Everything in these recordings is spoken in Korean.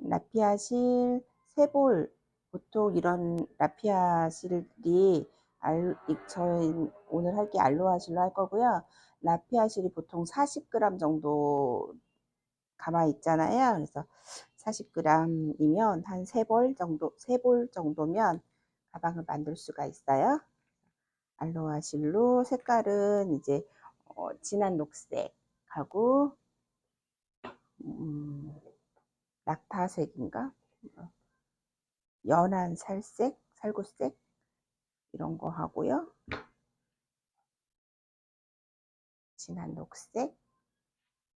라피아실 3볼, 보통 이런 라피아실이 저희 오늘 할 게 알로하실로 할 거고요. 라피아실이 보통 40g 정도 감아 있잖아요. 그래서 40g이면 한 3볼 정도, 3볼 정도면 가방을 만들 수가 있어요. 알로하실로 색깔은 이제 진한 녹색하고 낙타색인가? 연한 살색, 살구색 이런 거 하고요. 진한 녹색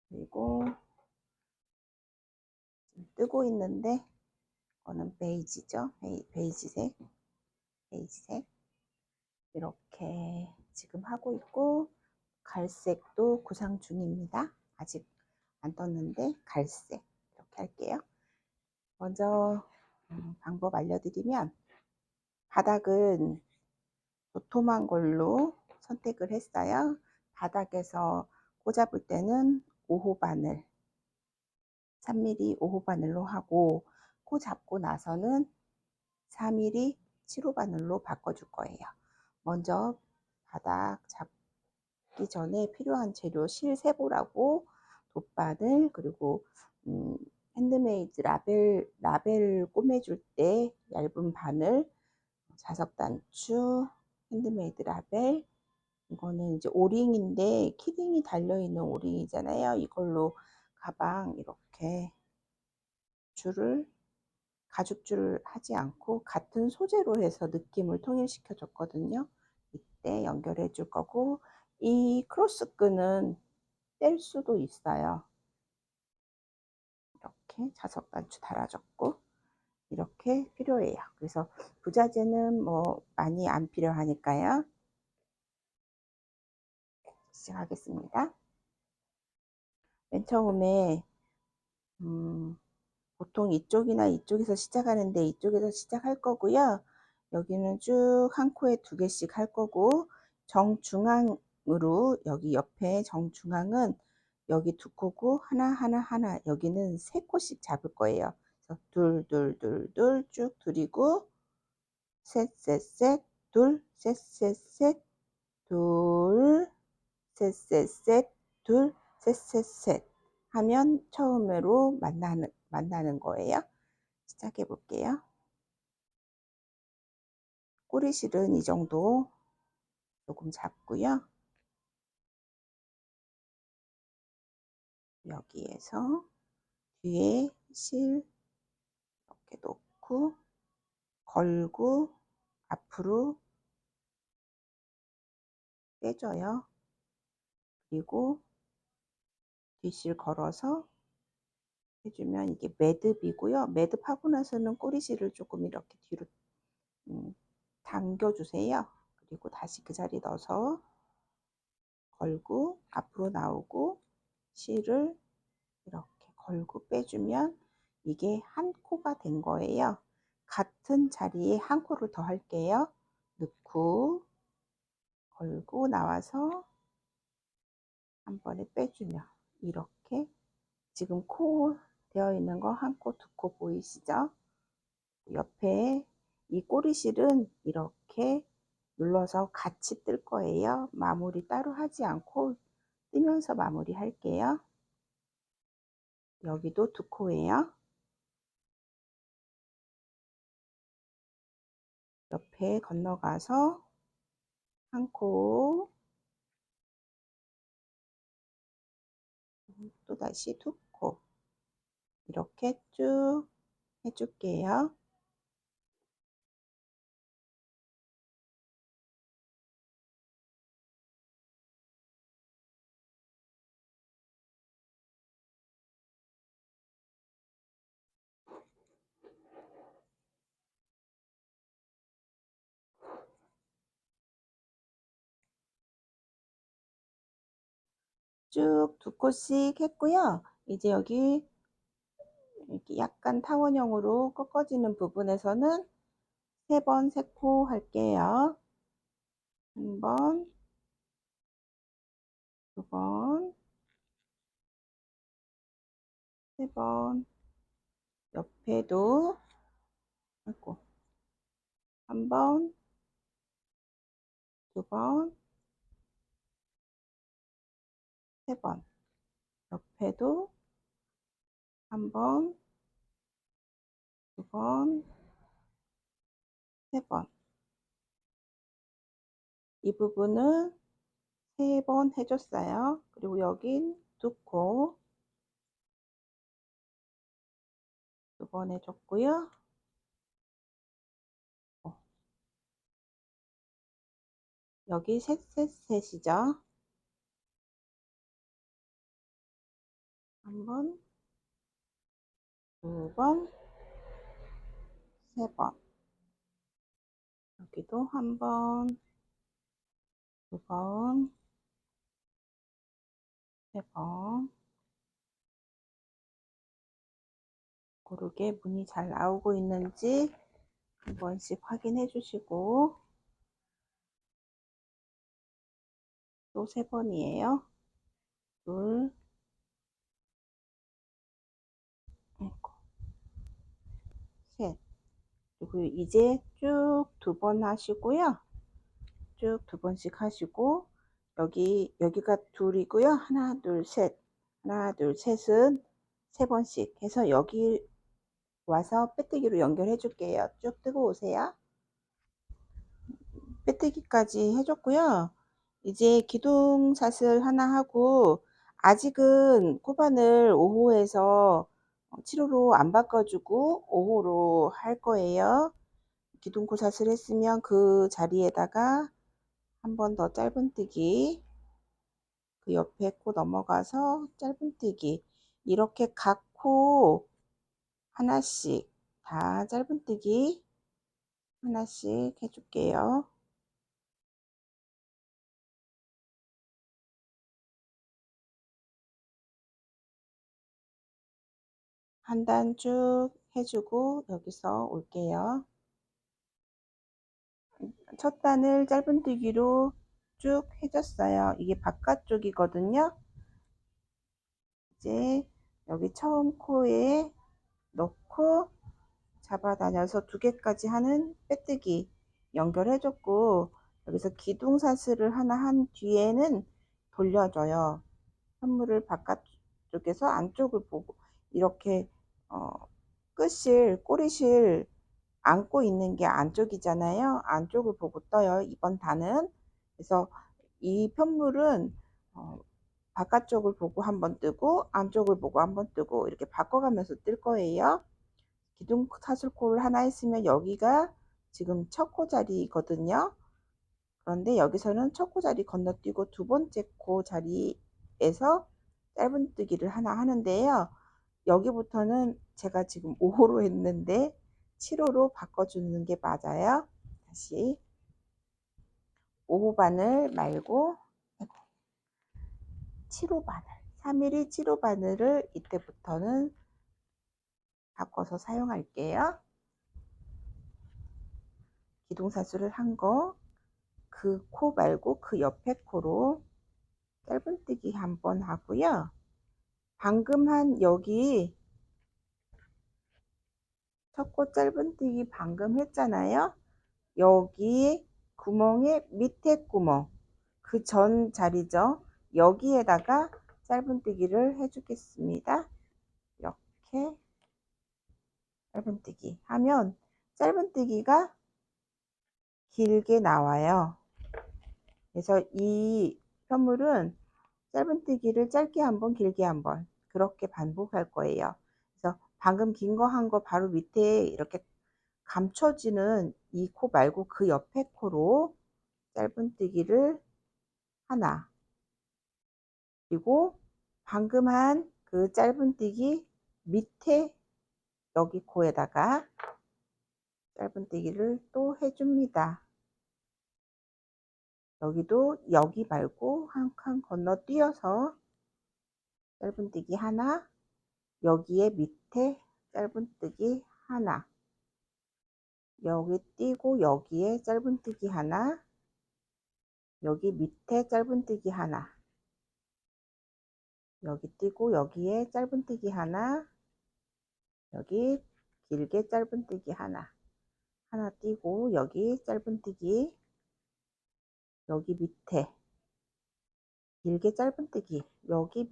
그리고 뜨고 있는데 이거는 베이지죠. 베이지색 이렇게 지금 하고 있고 갈색도 구상 중입니다. 아직 안 떴는데 갈색 이렇게 할게요. 먼저 방법 알려드리면 바닥은 도톰한 걸로 선택을 했어요. 바닥에서 꽂아볼 때는 5호 바늘 3mm 5호 바늘로 하고 코 잡고 나서는 4mm 7호 바늘로 바꿔줄 거예요. 먼저 바닥 잡기 전에 필요한 재료 실세보라고 돗바늘 그리고 핸드메이드 라벨 꼬매줄 때 얇은 바늘 자석 단추 핸드메이드 라벨 이거는 이제 오링인데 키링이 달려있는 오링이잖아요. 이걸로 가방 이렇게 줄을 가죽줄을 하지 않고 같은 소재로 해서 느낌을 통일시켜 줬거든요. 이때 연결해 줄 거고 이 크로스 끈은 뗄 수도 있어요. 이렇게 자석 단추 달아줬고 이렇게 필요해요. 그래서 부자재는 뭐 많이 안 필요하니까요. 시작하겠습니다. 맨 처음에 보통 이쪽이나 이쪽에서 시작하는데 이쪽에서 시작할 거고요. 여기는 쭉 한 코에 2개씩 할 거고 정중앙으로 여기 옆에 정중앙은 여기 2코고 하나 여기는 3코씩 잡을 거예요. 그래서 둘 쭉 들이고 셋 둘 셋 둘 셋 둘 셋 하면 처음으로 만나는 거예요. 시작해 볼게요. 꼬리실은 이 정도 조금 잡고요. 여기에서 뒤에 실 이렇게 놓고 걸고 앞으로 빼줘요. 그리고 뒷실 걸어서 해주면 이게 매듭이고요. 매듭하고 나서는 꼬리실을 조금 이렇게 뒤로 당겨주세요. 그리고 다시 그 자리 넣어서 걸고 앞으로 나오고 실을 이렇게 걸고 빼주면 이게 한 코가 된 거예요. 같은 자리에 한 코를 더 할게요. 넣고 걸고 나와서 한 번에 빼주면 이렇게 지금 코 되어 있는 거 한 코, 2코 보이시죠? 옆에 이 꼬리실은 이렇게 눌러서 같이 뜰 거예요. 마무리 따로 하지 않고 뜨면서 마무리 할게요. 여기도 2코예요. 옆에 건너가서 한 코, 또 다시 2코 이렇게 쭉 해줄게요. 쭉 2코씩 했고요. 이제 여기 이렇게 약간 타원형으로 꺾어지는 부분에서는 3번 3코 할게요. 한 번, 2번, 3번, 옆에도 아이고, 한 번, 두 번, 세 번. 옆에도 한 번, 두 번, 세 번. 이 부분은 세 번 해줬어요. 그리고 여긴 두 코, 두 번 해줬고요. 여기 셋이죠. 한 번, 두 번, 세 번. 여기도 한 번, 두 번, 세 번. 고르게 문이 잘 나오고 있는지 한 번씩 확인해 주시고, 또 세 번이에요. 둘, 아이고, 셋. 그리고 이제 쭉 두 번 하시고요. 쭉 두 번씩 하시고, 여기가 둘이고요. 하나, 둘, 셋. 하나, 둘, 셋은 세 번씩 해서 여기 와서 빼뜨기로 연결해 줄게요. 쭉 뜨고 오세요. 빼뜨기까지 해줬고요. 이제 기둥샷을 하나 하고, 아직은 코바늘 5호에서 7호로 안 바꿔주고 5호로 할 거예요. 기둥코샷을 했으면 그 자리에다가 한 번 더 짧은뜨기, 그 옆에 코 넘어가서 짧은뜨기, 이렇게 각 코 하나씩 다 짧은뜨기 하나씩 해줄게요. 한 단 쭉 해주고 여기서 올게요. 첫 단을 짧은뜨기로 쭉 해줬어요. 이게 바깥쪽이거든요. 이제 여기 처음 코에 넣고 잡아다녀서 두 개까지 하는 빼뜨기 연결해줬고, 여기서 기둥사슬을 하나 한 뒤에는 돌려줘요. 선물을 바깥쪽에서 안쪽을 보고 이렇게 끝을 꼬리실 안고 있는 게 안쪽이잖아요. 안쪽을 보고 떠요. 이번 단은. 그래서 이 편물은 바깥쪽을 보고 한번 뜨고 안쪽을 보고 한번 뜨고 이렇게 바꿔가면서 뜰 거예요. 기둥 사슬코를 하나 했으면 여기가 지금 첫 코 자리거든요. 그런데 여기서는 첫 코 자리 건너뛰고 두 번째 코 자리에서 짧은뜨기를 하나 하는데요. 여기부터는 제가 지금 5호로 했는데 7호로 바꿔주는 게 맞아요. 다시 5호 바늘 말고 7호 바늘, 3mm 7호 바늘을 이때부터는 바꿔서 사용할게요. 기둥사슬을 한 거, 그 코 말고 그 옆에 코로 짧은뜨기 한번 하고요. 방금 한 여기 첫 코 짧은뜨기 방금 했잖아요. 여기 구멍의 밑에 구멍, 그 전 자리죠. 여기에다가 짧은뜨기를 해주겠습니다. 이렇게 짧은뜨기 하면 짧은뜨기가 길게 나와요. 그래서 이 편물은 짧은뜨기를 짧게 한번 길게 한번 그렇게 반복할 거예요. 그래서 방금 긴 거 한 거 바로 밑에 이렇게 감춰지는 이 코 말고 그 옆에 코로 짧은뜨기를 하나, 그리고 방금 한 그 짧은뜨기 밑에 여기 코에다가 짧은뜨기를 또 해줍니다. 여기도 여기 말고 한 칸 건너뛰어서 짧은뜨기 하나, 여기에 밑에 짧은뜨기 하나, 여기 띄고 여기에 짧은뜨기 하나, 여기 밑에 짧은뜨기 하나, 여기 띄고 여기에 짧은뜨기 하나, 여기 길게 짧은뜨기 하나 띄고, 여기 짧은뜨기, 여기 밑에 길게 짧은뜨기, 여기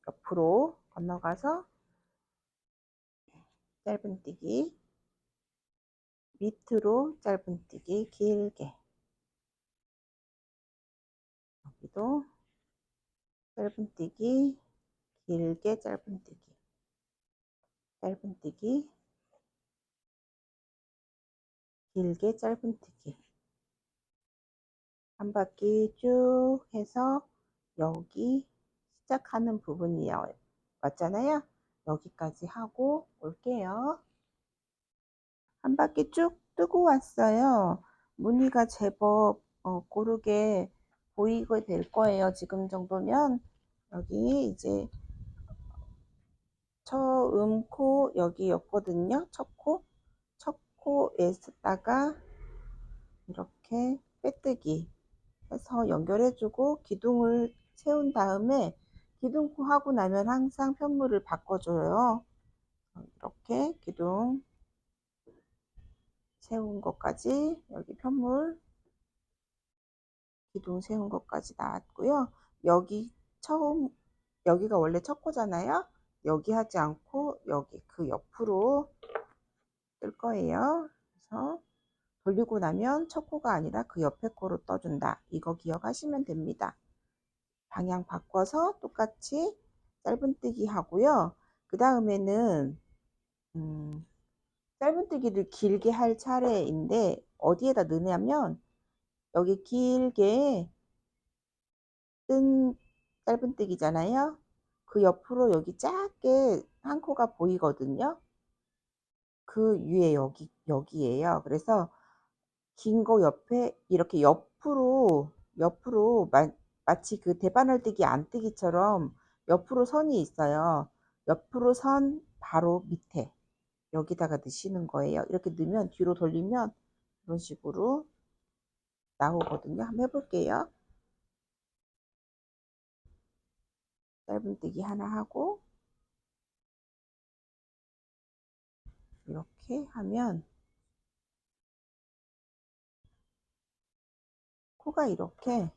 옆으로 건너가서 짧은뜨기, 밑으로 짧은뜨기 길게, 여기도 짧은뜨기, 길게 짧은뜨기, 짧은뜨기, 길게 짧은뜨기, 한 바퀴 쭉 해서 여기 시작하는 부분이 왔잖아요. 여기까지 하고 올게요. 한 바퀴 쭉 뜨고 왔어요. 무늬가 제법 고르게 보이게 될 거예요. 지금 정도면. 여기 이제 처음 코 여기였거든요. 첫 코에다가 이렇게 빼뜨기 해서 연결해주고 기둥을 세운 다음에, 기둥코 하고 나면 항상 편물을 바꿔줘요. 이렇게 기둥 세운 것까지, 여기 편물 기둥 세운 것까지 나왔고요. 여기 여기가 원래 첫 코잖아요. 여기 하지 않고 여기 그 옆으로 뜰 거예요. 그래서 돌리고 나면 첫 코가 아니라 그 옆에 코로 떠준다. 이거 기억하시면 됩니다. 방향 바꿔서 똑같이 짧은뜨기 하고요. 그 다음에는 짧은뜨기를 길게 할 차례인데, 어디에다 넣냐면 여기 길게 뜬 짧은뜨기잖아요. 그 옆으로 여기 작게 한 코가 보이거든요. 그 위에 여기에요. 그래서 긴 거 옆에 이렇게 옆으로 마치 그 대바늘뜨기 안뜨기처럼 옆으로 선이 있어요. 옆으로 선 바로 밑에 여기다가 넣으시는 거예요. 이렇게 넣으면 뒤로 돌리면 이런 식으로 나오거든요. 한번 해볼게요. 짧은뜨기 하나 하고 이렇게 하면 코가 이렇게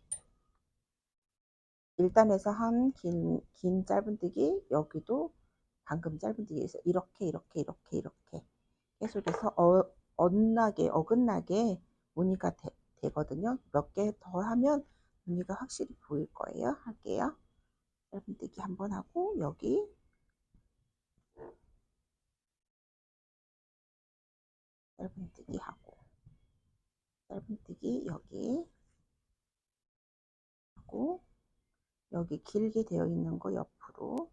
1단에서 한 긴 짧은뜨기, 여기도 방금 짧은뜨기에서 이렇게 계속해서 어긋나게 무늬가 되거든요. 몇 개 더 하면 무늬가 확실히 보일 거예요. 할게요. 짧은뜨기 한번 하고, 여기 짧은뜨기 하고, 짧은뜨기 여기 하고, 여기 길게 되어 있는 거 옆으로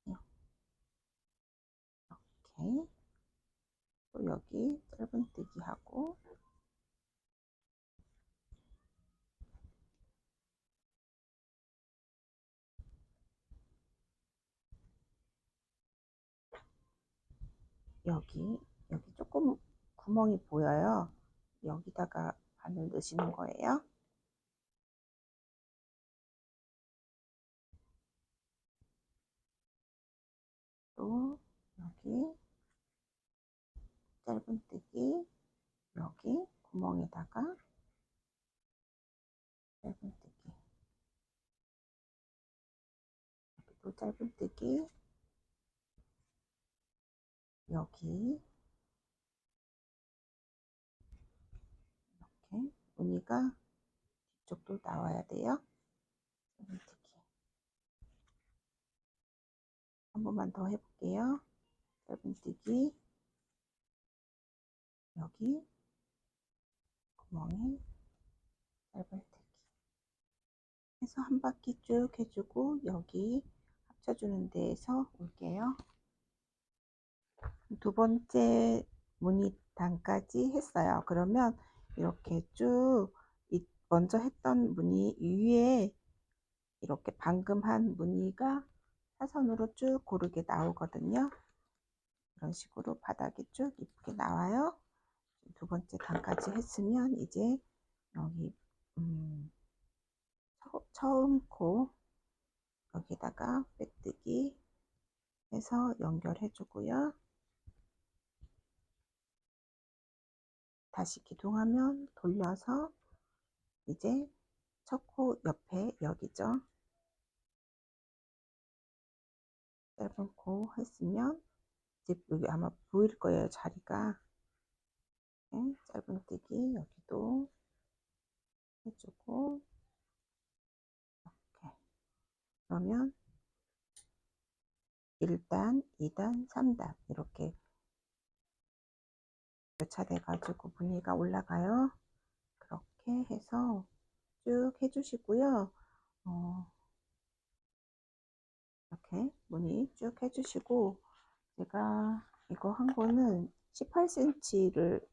이렇게, 또 여기 짧은뜨기 하고, 여기 조금 구멍이 보여요. 여기다가 바늘 넣으시는 거예요. 또 여기 짧은뜨기, 여기 구멍에다가 짧은뜨기, 여기 또 짧은뜨기, 여기 이렇게 무늬가 뒤쪽도 나와야 돼요. 짧은뜨기 한 번만 더 해볼게요. 짧은뜨기, 여기 구멍에 짧은뜨기 해서 한 바퀴 쭉 해주고, 여기 합쳐주는 데에서 올게요. 두 번째 무늬 단까지 했어요. 그러면 이렇게 쭉 먼저 했던 무늬 위에 이렇게 방금 한 무늬가 사선으로 쭉 고르게 나오거든요. 이런 식으로 바닥에 쭉 이쁘게 나와요. 두 번째 단까지 했으면 이제 여기 처음 코 여기다가 빼뜨기 해서 연결해 주고요. 다시 기둥하면 돌려서 이제 첫 코 옆에 여기죠. 짧은 코 했으면 이제 여기 아마 보일 거예요, 자리가. 네, 짧은뜨기 여기도 해주고 이렇게. 그러면 1단, 2단, 3단 이렇게 교차돼 가지고 무늬가 올라가요. 그렇게 해서 쭉 해주시고요. 이렇게 무늬 쭉 해주시고, 제가 이거 한 거는 18cm를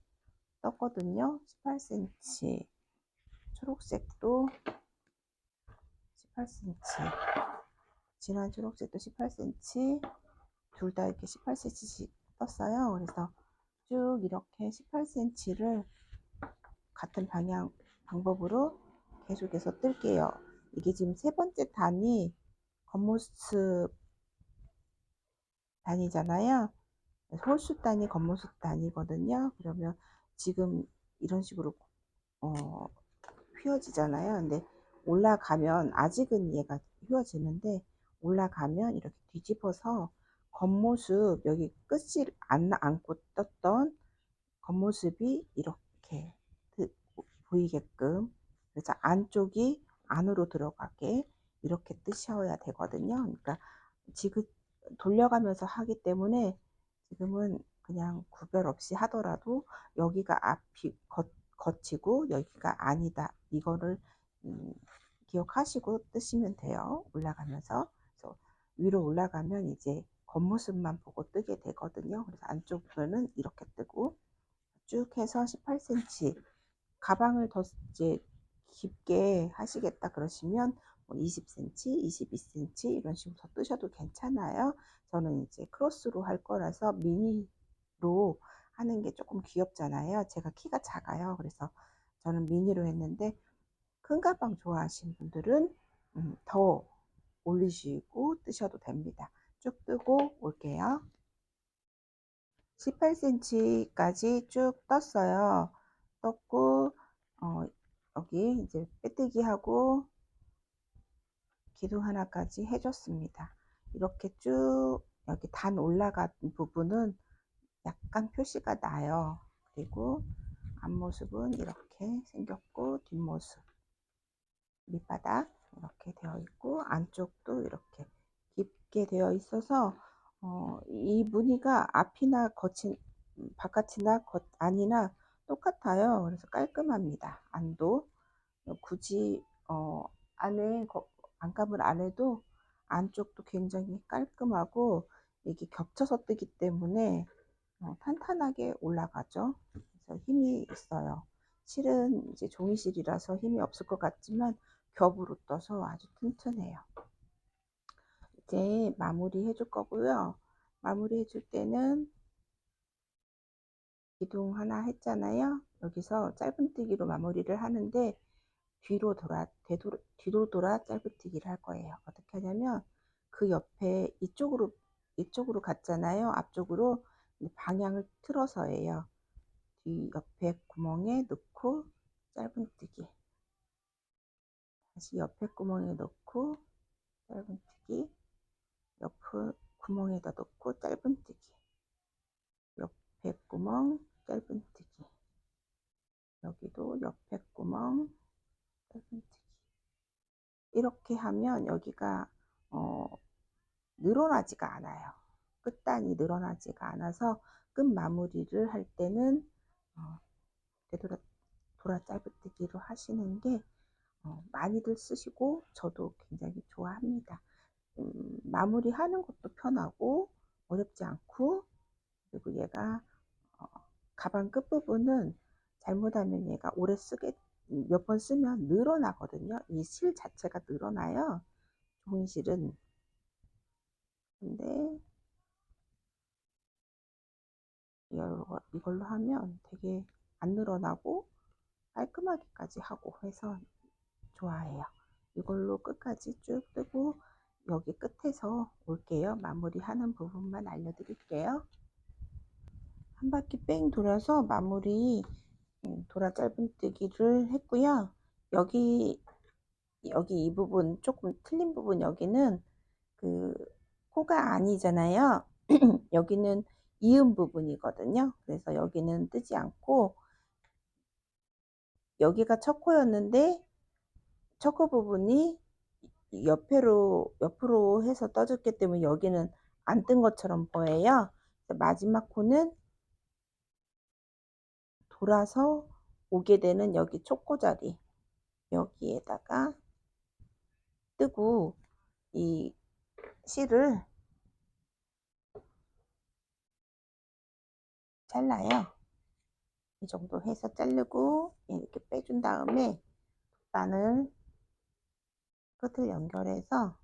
떴거든요. 18cm 초록색도 18cm, 진한 초록색도 18cm, 둘 다 이렇게 18cm씩 떴어요. 그래서 쭉 이렇게 18cm를 같은 방법으로 계속해서 뜰게요. 이게 지금 세 번째 단이 겉모습 단이잖아요. 홀수 단이 겉모습 단이거든요. 그러면 지금 이런 식으로 휘어지잖아요. 근데 올라가면 아직은 얘가 휘어지는데 올라가면 이렇게 뒤집어서 겉모습 여기 끝이 안고 떴던 겉모습이 이렇게 보이게끔, 그래서 안쪽이 안으로 들어가게 이렇게 뜨셔야 되거든요. 그러니까 지금 돌려가면서 하기 때문에 지금은 그냥 구별 없이 하더라도 여기가 앞이 겉이고 여기가 아니다, 이거를 기억하시고 뜨시면 돼요. 올라가면서. 그래서 위로 올라가면 이제 겉모습만 보고 뜨게 되거든요. 그래서 안쪽은 이렇게 뜨고 쭉 해서 18cm, 가방을 더 이제 깊게 하시겠다 그러시면 뭐 20cm, 22cm 이런 식으로 더 뜨셔도 괜찮아요. 저는 이제 크로스로 할 거라서 미니로 하는 게 조금 귀엽잖아요. 제가 키가 작아요. 그래서 저는 미니로 했는데, 큰 가방 좋아하시는 분들은 더 올리시고 뜨셔도 됩니다. 쭉 뜨고 올게요. 18cm까지 쭉 떴어요. 떴고 여기 이제 빼뜨기 하고 기둥 하나까지 해줬습니다. 이렇게 쭉 여기 단 올라간 부분은 약간 표시가 나요. 그리고 앞모습은 이렇게 생겼고, 뒷모습 밑바닥 이렇게 되어 있고, 안쪽도 이렇게 깊게 되어 있어서 이 무늬가 앞이나 겉이 바깥이나 겉 안이나 똑같아요. 그래서 깔끔합니다. 안도 굳이 안에 안감을 안 해도 안쪽도 굉장히 깔끔하고, 이게 겹쳐서 뜨기 때문에 탄탄하게 올라가죠. 그래서 힘이 있어요. 실은 이제 종이실이라서 힘이 없을 것 같지만 겹으로 떠서 아주 튼튼해요. 이제 마무리 해줄 거고요. 마무리 해줄 때는 기둥 하나 했잖아요. 여기서 짧은뜨기로 마무리를 하는데 뒤로 돌아 짧은뜨기를 할 거예요. 어떻게 하냐면 그 옆에 이쪽으로 갔잖아요. 앞쪽으로 방향을 틀어서 해요. 뒤 옆에 구멍에 넣고 짧은뜨기, 다시 옆에 구멍에 넣고 짧은뜨기, 옆에 구멍에다 넣고 짧은뜨기, 옆에 구멍 짧은뜨기, 여기도 옆에 구멍 짧은뜨기. 이렇게 하면 여기가 늘어나지가 않아요. 끝단이 늘어나지가 않아서 끝 마무리를 할 때는 되돌아 짧은뜨기로 하시는 게 많이들 쓰시고 저도 굉장히 좋아합니다. 마무리하는 것도 편하고 어렵지 않고, 그리고 얘가 가방 끝부분은 잘못하면 얘가 오래 쓰게 몇 번 쓰면 늘어나거든요. 이 실 자체가 늘어나요. 종이실은. 근데 이걸로 하면 되게 안 늘어나고 깔끔하게까지 하고 해서 좋아해요. 이걸로 끝까지 쭉 뜨고 여기 끝에서 올게요. 마무리하는 부분만 알려드릴게요. 한 바퀴 뺑 돌아서 마무리 도라 짧은뜨기를 했고요. 여기 이 부분 조금 틀린 부분, 여기는 그 코가 아니잖아요. 여기는 이음 부분이거든요. 그래서 여기는 뜨지 않고 여기가 첫 코였는데 첫 코 부분이 옆으로 해서 떠졌기 때문에 여기는 안 뜬 것처럼 보여요. 마지막 코는 돌아서 오게 되는 여기 촉코 자리, 여기에다가 뜨고 이 실을 잘라요. 이 정도 해서 자르고 이렇게 빼준 다음에 바늘 끝을 연결해서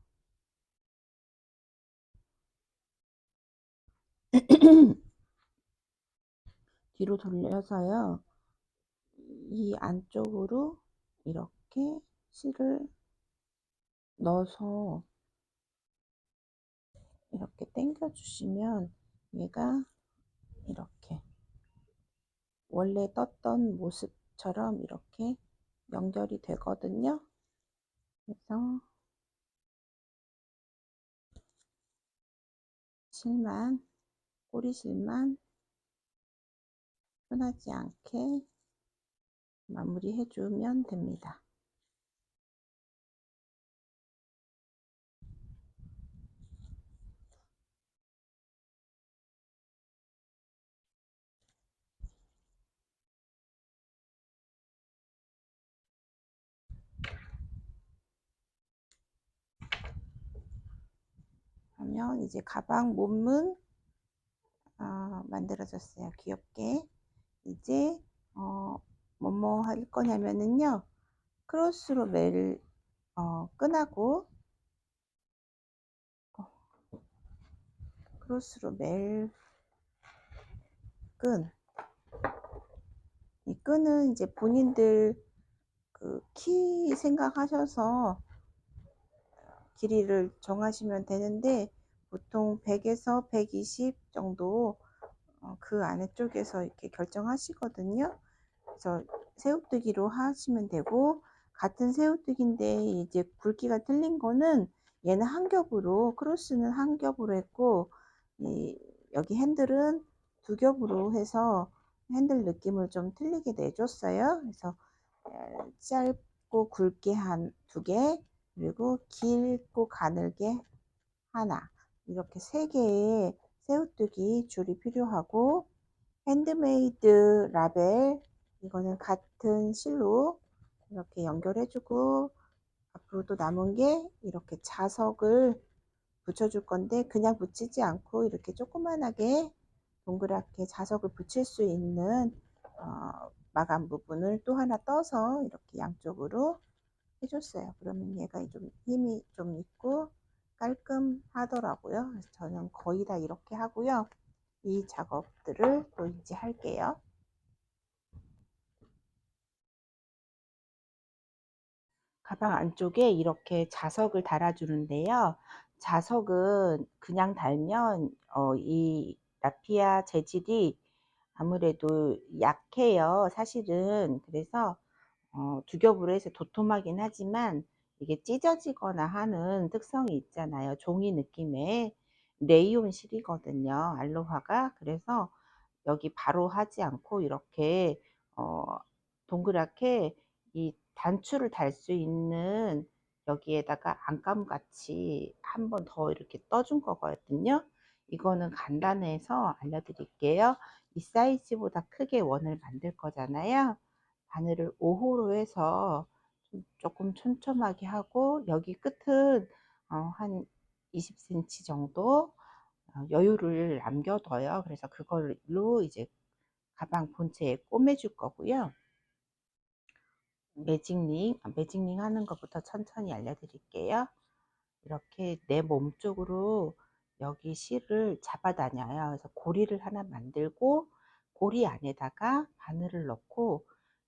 뒤로 돌려서요. 이 안쪽으로 이렇게 실을 넣어서 이렇게 당겨 주시면 얘가 이렇게 원래 떴던 모습처럼 이렇게 연결이 되거든요. 그래서 실만, 꼬리실만 흔하지 않게 마무리해 주면 됩니다. 그러면 이제 가방 몸문 만들어졌어요. 귀엽게. 이제 뭐뭐 할 거냐면은요. 크로스로 매를 끈하고 크로스로 멜 끈. 이 끈은 이제 본인들 그 키 생각하셔서 길이를 정하시면 되는데 보통 100에서 120 정도 그 안에 쪽에서 이렇게 결정하시거든요. 그래서 새우뜨기로 하시면 되고, 같은 새우뜨기인데 이제 굵기가 틀린 거는 얘는 한 겹으로, 크로스는 한 겹으로 했고 여기 핸들은 두 겹으로 해서 핸들 느낌을 좀 틀리게 내줬어요. 그래서 짧고 굵게 한 두 개, 그리고 길고 가늘게 하나, 이렇게 세 개의 새우뜨기 줄이 필요하고, 핸드메이드 라벨, 이거는 같은 실로 이렇게 연결해주고, 앞으로 또 남은 게 이렇게 자석을 붙여줄 건데 그냥 붙이지 않고 이렇게 조그만하게 동그랗게 자석을 붙일 수 있는 마감 부분을 또 하나 떠서 이렇게 양쪽으로 해줬어요. 그러면 얘가 좀 힘이 좀 있고 깔끔하더라고요. 그래서 저는 거의 다 이렇게 하고요. 이 작업들을 또 이제 할게요. 가방 안쪽에 이렇게 자석을 달아주는데요. 자석은 그냥 달면 이 라피아 재질이 아무래도 약해요. 사실은. 그래서 두 겹으로 해서 도톰하긴 하지만 이게 찢어지거나 하는 특성이 있잖아요. 종이 느낌의 레이온 실이거든요. 알로하가. 그래서 여기 바로 하지 않고 이렇게 동그랗게 이 단추를 달 수 있는 여기에다가 안감 같이 한 번 더 이렇게 떠준 거거든요. 이거는 간단해서 알려드릴게요. 이 사이즈보다 크게 원을 만들 거잖아요. 바늘을 5호로 해서 조금 촘촘하게 하고 여기 끝은 한 20cm 정도 여유를 남겨둬요. 그래서 그걸로 이제 가방 본체에 꿰매줄 거고요. 매직링 하는 것부터 천천히 알려드릴게요. 이렇게 내 몸 쪽으로 여기 실을 잡아 다녀요. 그래서 고리를 하나 만들고 고리 안에다가 바늘을 넣고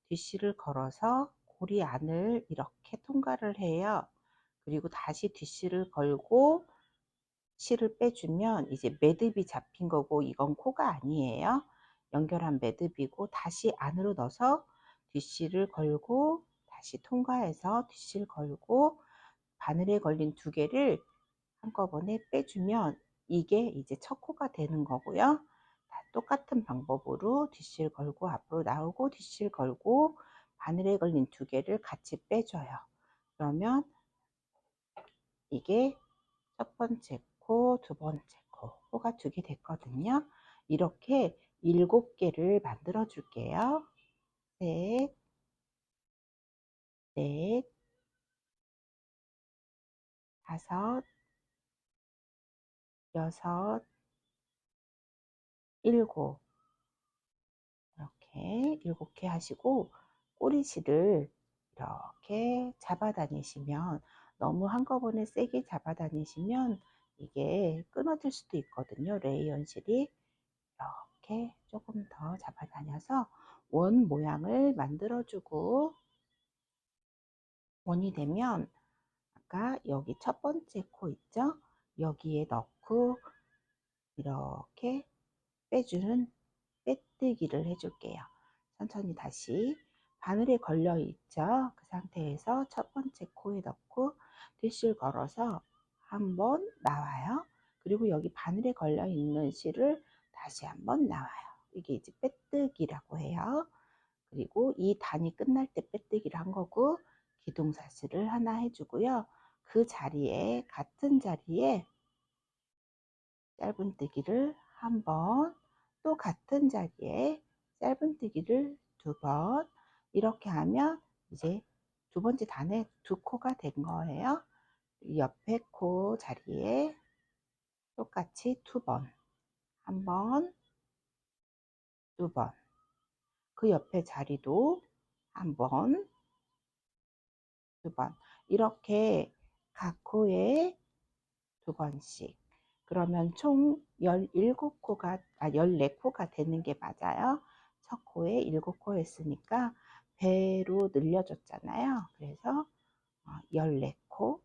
뒷실을 걸어서 고리 안을 이렇게 통과를 해요. 그리고 다시 뒷실을 걸고 실을 빼주면 이제 매듭이 잡힌 거고, 이건 코가 아니에요. 연결한 매듭이고, 다시 안으로 넣어서 뒷실을 걸고 다시 통과해서 뒷실 걸고 바늘에 걸린 두 개를 한꺼번에 빼주면 이게 이제 첫 코가 되는 거고요. 똑같은 방법으로 뒷실 걸고 앞으로 나오고 뒷실 걸고 바늘에 걸린 두 개를 같이 빼줘요. 그러면 이게 첫 번째 코, 두 번째 코, 코가 두 개 됐거든요. 이렇게 7개를 만들어 줄게요. 셋, 넷, 다섯, 여섯, 일곱. 이렇게 7개 하시고 꼬리실을 이렇게 잡아 다니시면, 너무 한꺼번에 세게 잡아 다니시면 이게 끊어질 수도 있거든요. 레이언실이 이렇게 조금 더 잡아 다녀서 원 모양을 만들어 주고, 원이 되면 아까 여기 첫 번째 코 있죠? 여기에 넣고 이렇게 빼주는 빼뜨기를 해줄게요. 천천히 다시 바늘에 걸려 있죠? 그 상태에서 첫 번째 코에 넣고 뒷실 걸어서 한번 나와요. 그리고 여기 바늘에 걸려 있는 실을 다시 한번 나와요. 이게 이제 빼뜨기라고 해요. 그리고 이 단이 끝날 때 빼뜨기를 한 거고, 기둥사슬을 하나 해주고요. 그 자리에, 같은 자리에 짧은뜨기를 한 번, 또 같은 자리에 짧은뜨기를 두 번, 이렇게 하면 이제 두 번째 단에 두 코가 된 거예요. 옆에 코 자리에 똑같이 두 번, 한 번, 두 번, 그 옆에 자리도 한 번, 두 번, 이렇게 각 코에 두 번씩. 그러면 총 17코가, 14코가 되는 게 맞아요. 첫 코에 7코 했으니까 배로 늘려줬잖아요. 그래서 14코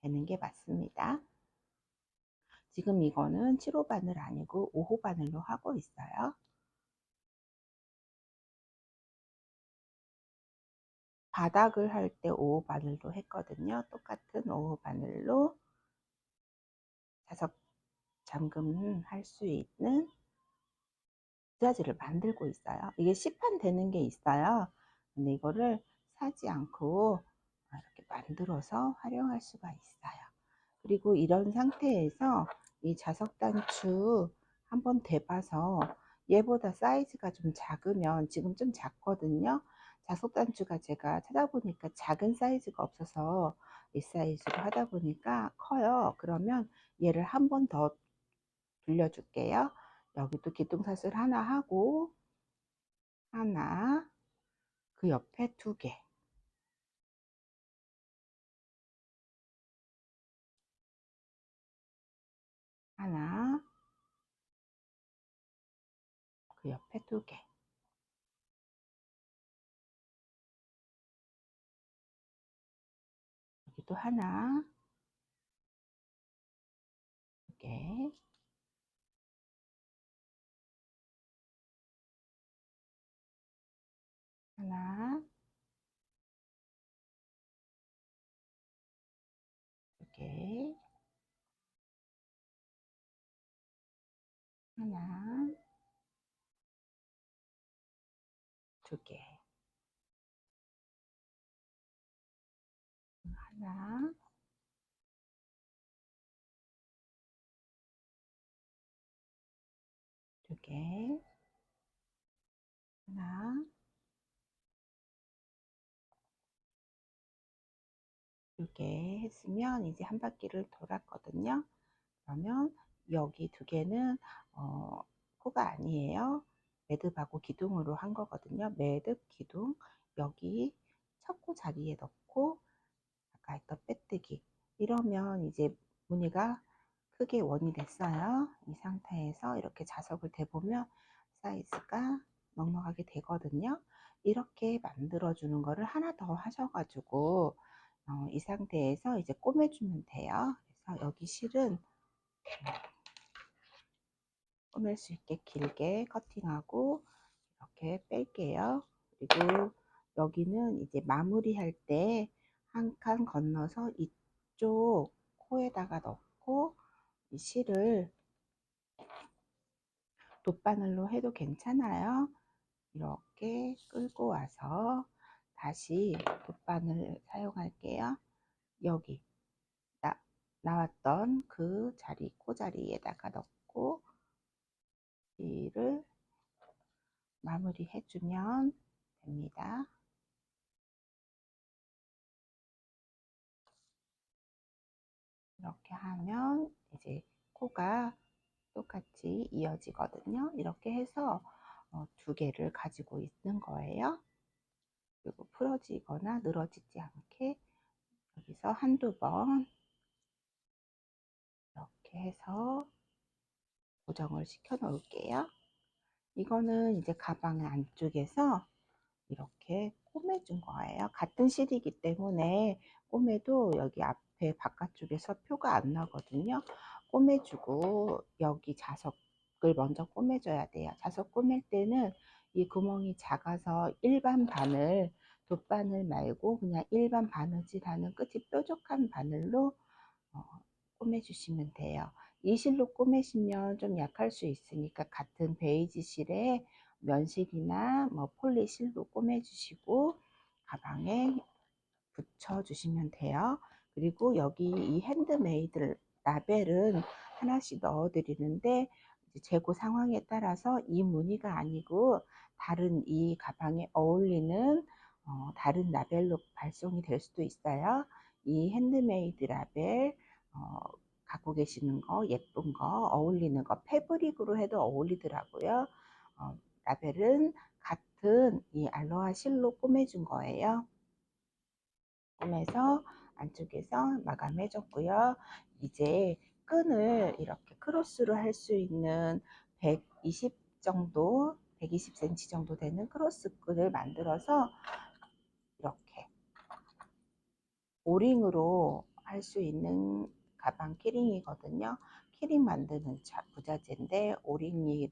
되는 게 맞습니다. 지금 이거는 7호 바늘 아니고 5호 바늘로 하고 있어요. 바닥을 할 때 5호 바늘로 했거든요. 똑같은 5호 바늘로 자석 잠금 할 수 있는 부자지를 만들고 있어요. 이게 시판 되는 게 있어요. 근데 이거를 사지 않고 이렇게 만들어서 활용할 수가 있어요. 그리고 이런 상태에서 이 자석 단추 한번 대봐서 얘보다 사이즈가 좀 작으면, 지금 좀 작거든요. 자석 단추가 제가 찾아보니까 작은 사이즈가 없어서 이 사이즈로 하다 보니까 커요. 그러면 얘를 한 번 더 돌려줄게요. 여기도 기둥사슬 하나 하고, 하나, 그 옆에 두 개, 하나, 그 옆에 두 개, 여기도 하나, 두 개, 하나, 두 개, 하나, 두 개, 하나, 두 개, 하나, 두 개 했으면 이제 한 바퀴를 돌았거든요. 그러면 여기 두 개는 코가 아니에요. 매듭하고 기둥으로 한 거거든요. 매듭, 기둥, 여기 첫 코 자리에 넣고 아까 했던 빼뜨기. 이러면 이제 무늬가 크게 원이 됐어요. 이 상태에서 이렇게 자석을 대보면 사이즈가 넉넉하게 되거든요. 이렇게 만들어 주는 거를 하나 더 하셔가지고 이 상태에서 이제 꼬매주면 돼요. 그래서 여기 실은 꼬맬 수 있게 길게 커팅하고 이렇게 뺄게요. 그리고 여기는 이제 마무리할 때 한 칸 건너서 이쪽 코에다가 넣고 이 실을 돗바늘로 해도 괜찮아요. 이렇게 끌고 와서 다시 돗바늘 사용할게요. 여기 나왔던 그 자리, 코자리에다가 넣고 실을 마무리 해주면 됩니다. 이렇게 하면 이제 코가 똑같이 이어지거든요. 이렇게 해서 두 개를 가지고 있는 거예요. 그리고 풀어지거나 늘어지지 않게 여기서 한두 번 이렇게 해서 고정을 시켜 놓을게요. 이거는 이제 가방 안쪽에서 이렇게 꼬매준 거예요. 같은 실이기 때문에 꼬매도 여기 앞에 바깥쪽에서 표가 안 나거든요. 꼬매주고 여기 자석을 먼저 꼬매줘야 돼요. 자석 꼬맬 때는 이 구멍이 작아서 일반 바늘, 돗바늘 말고 그냥 일반 바느질하는 끝이 뾰족한 바늘로 어, 꼬매주시면 돼요. 이 실로 꼬매시면 좀 약할 수 있으니까 같은 베이지 실에 면실이나 뭐 폴리 실로 꼬매주시고 가방에 붙여주시면 돼요. 그리고 여기 이 핸드메이드 라벨은 하나씩 넣어 드리는데 재고 상황에 따라서 이 무늬가 아니고 다른 이 가방에 어울리는 다른 라벨로 발송이 될 수도 있어요. 이 핸드메이드 라벨 어, 갖고 계시는 거 예쁜 거 어울리는 거 패브릭으로 해도 어울리더라고요. 라벨은 같은 이 알로하 실로 꼬매준 거예요. 꿈에서 안쪽에서 마감해 줬고요. 이제 끈을 이렇게 크로스로 할 수 있는 120 정도 120cm 정도 되는 크로스 끈을 만들어서 이렇게 오링으로 할 수 있는 가방 키링이거든요. 키링 만드는 부자재인데 오링이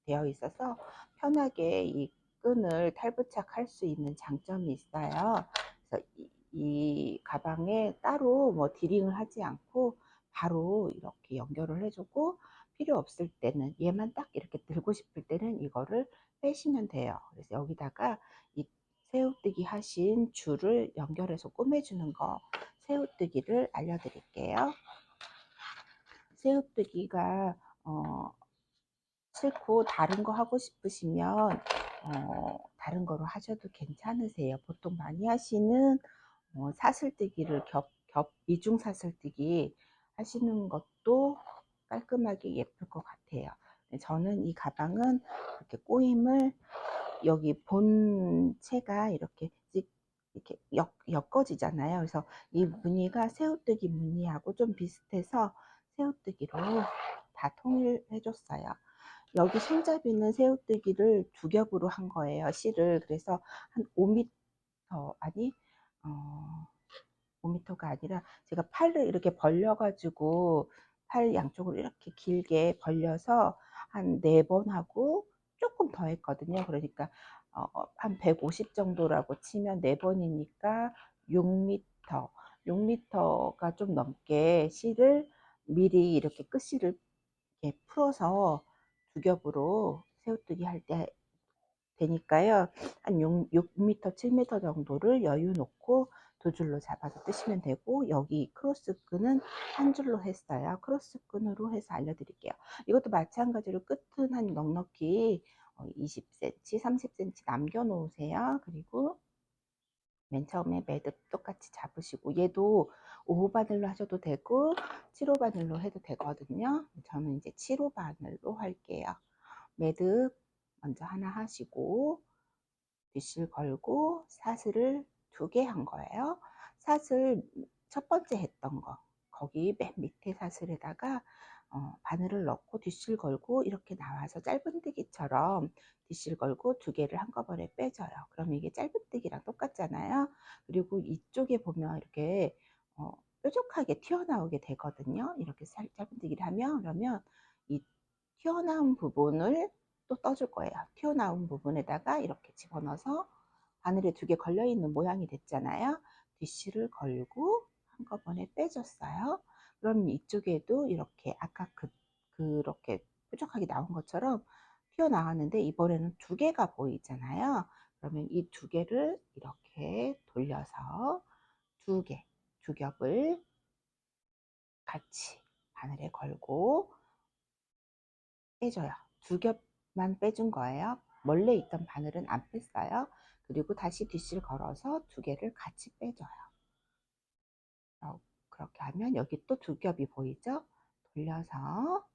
되어 있어서 편하게 이 끈을 탈부착할 수 있는 장점이 있어요. 그래서 이 가방에 따로 뭐 디링을 하지 않고 바로 이렇게 연결을 해주고 필요 없을 때는 얘만 딱 이렇게 들고 싶을 때는 이거를 빼시면 돼요. 그래서 여기다가 이 새우뜨기 하신 줄을 연결해서 꼬매주는 거 새우뜨기를 알려드릴게요. 새우뜨기가 싫고 다른 거 하고 싶으시면 다른 거로 하셔도 괜찮으세요. 보통 많이 하시는 사슬뜨기를 이중 사슬뜨기 하시는 것도 깔끔하게 예쁠 것 같아요. 저는 이 가방은 이렇게 꼬임을 여기 본체가 이렇게 이렇게 엮어지잖아요. 그래서 이 무늬가 새우뜨기 무늬하고 좀 비슷해서 새우뜨기로 다 통일해 줬어요. 여기 손잡이는 새우뜨기를 두 겹으로 한 거예요. 실을. 그래서 한 5m 아니 5m가 아니라 제가 팔을 이렇게 벌려 가지고 팔 양쪽으로 이렇게 길게 벌려서 한 4번 하고 조금 더 했거든요. 그러니까 한 150 정도라고 치면 4번이니까 6m 6m가 좀 넘게 실을 미리 이렇게 끝실을 이렇게 풀어서 두 겹으로 새우뜨기 할 때 되니까요. 한 6m, 7m 정도를 여유 놓고 두 줄로 잡아서 뜨시면 되고 여기 크로스 끈은 한 줄로 했어요. 크로스 끈으로 해서 알려드릴게요. 이것도 마찬가지로 끝은 한 넉넉히 20cm, 30cm 남겨 놓으세요. 그리고 맨 처음에 매듭 똑같이 잡으시고 얘도 5호 바늘로 하셔도 되고 7호 바늘로 해도 되거든요. 저는 이제 7호 바늘로 할게요. 매듭 먼저 하나 하시고 빗실 걸고 사슬을 2개 한 거예요. 사슬 첫 번째 했던 거 거기 맨 밑에 사슬에다가 바늘을 넣고 뒤실 걸고 이렇게 나와서 짧은뜨기처럼 뒤실 걸고 두 개를 한꺼번에 빼줘요. 그럼 이게 짧은뜨기랑 똑같잖아요. 그리고 이쪽에 보면 이렇게 뾰족하게 튀어나오게 되거든요. 이렇게 짧은뜨기를 하면, 그러면 이 튀어나온 부분을 또 떠줄 거예요. 튀어나온 부분에다가 이렇게 집어넣어서 바늘에 두 개 걸려 있는 모양이 됐잖아요. 뒤실을 걸고 한꺼번에 빼줬어요. 그럼 이쪽에도 이렇게 아까 그렇게 뾰족하게 나온 것처럼 튀어나왔는데 이번에는 두 개가 보이잖아요. 그러면 이 두 개를 이렇게 돌려서 두 겹을 같이 바늘에 걸고 빼줘요. 두 겹만 빼준 거예요. 원래 있던 바늘은 안 뺐어요. 그리고 다시 뒤실 걸어서 두 개를 같이 빼줘요. 그렇게 하면 여기 또 두 겹이 보이죠? 돌려서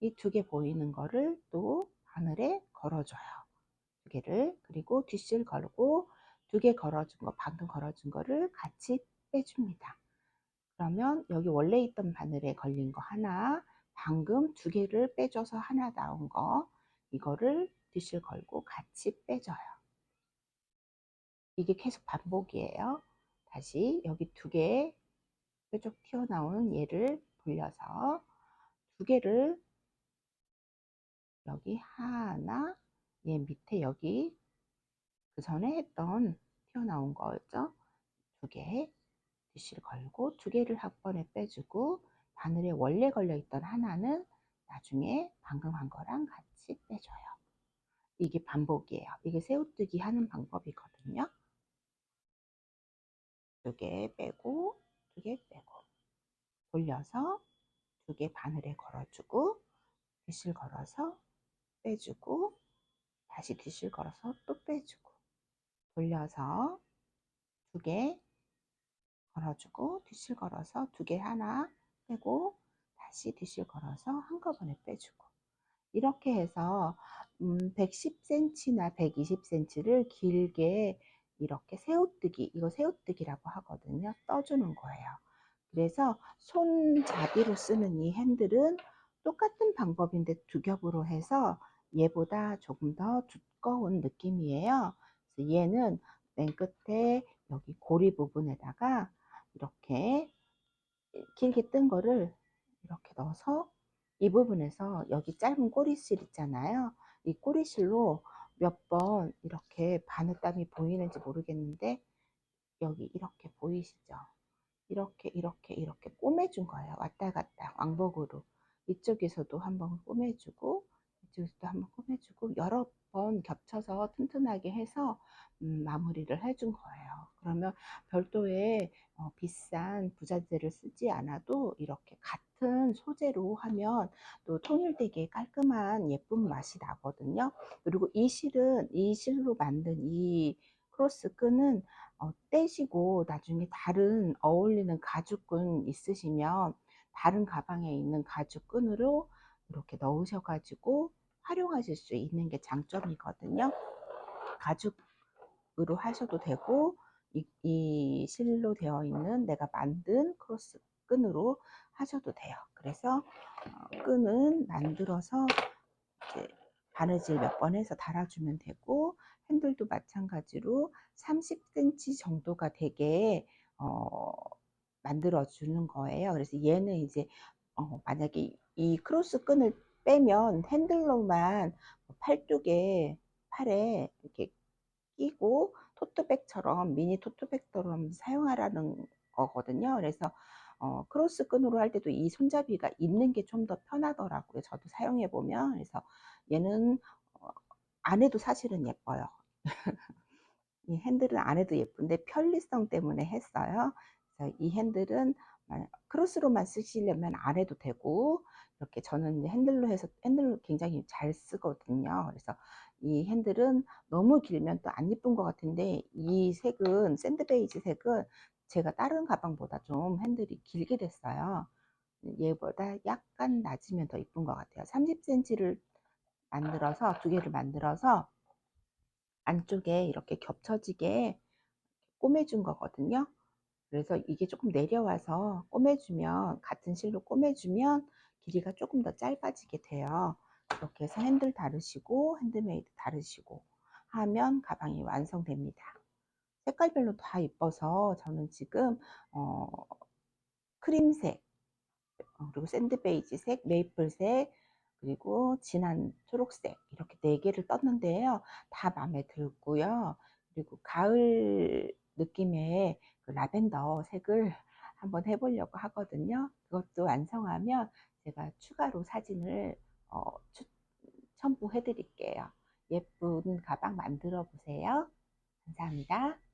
이 두 개 보이는 거를 또 바늘에 걸어줘요. 두 개를. 그리고 뒤실 걸고 두 개 걸어준 거, 방금 걸어준 거를 같이 빼줍니다. 그러면 여기 원래 있던 바늘에 걸린 거 하나, 방금 두 개를 빼줘서 하나 나온 거, 이거를 뒤실 걸고 같이 빼줘요. 이게 계속 반복이에요. 다시 여기 두 개 뾰족 튀어나온 얘를 돌려서 두 개를 여기 하나, 얘 밑에 여기 그 전에 했던 튀어나온 거였죠. 두 개 뒤실 걸고 두 개를 한 번에 빼주고 바늘에 원래 걸려 있던 하나는 나중에 방금 한 거랑 같이 빼줘요. 이게 반복이에요. 이게 새우뜨기 하는 방법이거든요. 두 개 빼고 두 개 빼고 돌려서 두 개 바늘에 걸어주고 뒤실 걸어서 빼주고 다시 뒤실 걸어서 또 빼주고 돌려서 두 개 걸어주고 뒤실 걸어서 두 개 하나 빼고 다시 뒤실 걸어서 한꺼번에 빼주고 이렇게 해서 110cm나 120cm를 길게 이렇게 새우뜨기, 이거 새우뜨기라고 하거든요. 떠주는 거예요. 그래서 손잡이로 쓰는 이 핸들은 똑같은 방법인데 두 겹으로 해서 얘보다 조금 더 두꺼운 느낌이에요. 그래서 얘는 맨 끝에 여기 고리 부분에다가 이렇게 길게 뜬 거를 이렇게 넣어서 이 부분에서 여기 짧은 꼬리실 있잖아요. 이 꼬리실로 몇 번 이렇게 바늘땀이 보이는지 모르겠는데 여기 이렇게 보이시죠? 이렇게 꼬매준 거예요. 왔다 갔다 왕복으로. 이쪽에서도 한번 꼬매주고 이쪽에서도 한번 꼬매주고 여러 번 겹쳐서 튼튼하게 해서 마무리를 해준 거예요. 그러면 별도의 비싼 부자재를 쓰지 않아도 이렇게 같은 소재로 하면 또 통일되게 깔끔한 예쁜 맛이 나거든요. 그리고 이 실로 만든 이 크로스 끈은 떼시고 나중에 다른 어울리는 가죽끈 있으시면 다른 가방에 있는 가죽끈으로 이렇게 넣으셔가지고 활용하실 수 있는 게 장점이거든요. 가죽으로 하셔도 되고 이 실로 되어 있는 내가 만든 크로스 끈으로 하셔도 돼요. 그래서 끈은 만들어서 이제 바느질 몇 번 해서 달아주면 되고 핸들도 마찬가지로 30cm 정도가 되게 만들어 주는 거예요. 그래서 얘는 이제 만약에 이 크로스 끈을 빼면 핸들로만 팔뚝에 팔에 이렇게 끼고 토트백처럼 미니 토트백처럼 사용하라는 거거든요. 그래서 크로스 끈으로 할 때도 이 손잡이가 있는 게 좀 더 편하더라고요. 저도 사용해 보면. 그래서 얘는 어, 안 해도 사실은 예뻐요. 이 핸들은 안 해도 예쁜데 편리성 때문에 했어요. 그래서 이 핸들은 크로스로만 쓰시려면 안 해도 되고 이렇게 저는 핸들로 해서 핸들로 굉장히 잘 쓰거든요. 그래서 이 핸들은 너무 길면 또 안 예쁜 것 같은데 이 색은 샌드베이지 색은 제가 다른 가방보다 좀 핸들이 길게 됐어요. 얘보다 약간 낮으면 더 이쁜 것 같아요. 30cm를 만들어서 두 개를 만들어서 안쪽에 이렇게 겹쳐지게 꼬매준 거거든요. 그래서 이게 조금 내려와서 꼬매주면, 같은 실로 꼬매주면 길이가 조금 더 짧아지게 돼요. 이렇게 해서 핸들 다르시고 핸드메이드 다르시고 하면 가방이 완성됩니다. 색깔별로 다 이뻐서 저는 지금 어, 크림색, 그리고 샌드 베이지색, 메이플색, 그리고 진한 초록색 이렇게 네 개를 떴는데요. 다 마음에 들고요. 그리고 가을 느낌의 그 라벤더 색을 한번 해보려고 하거든요. 그것도 완성하면 제가 추가로 사진을 어, 첨부해 드릴게요. 예쁜 가방 만들어 보세요. 감사합니다.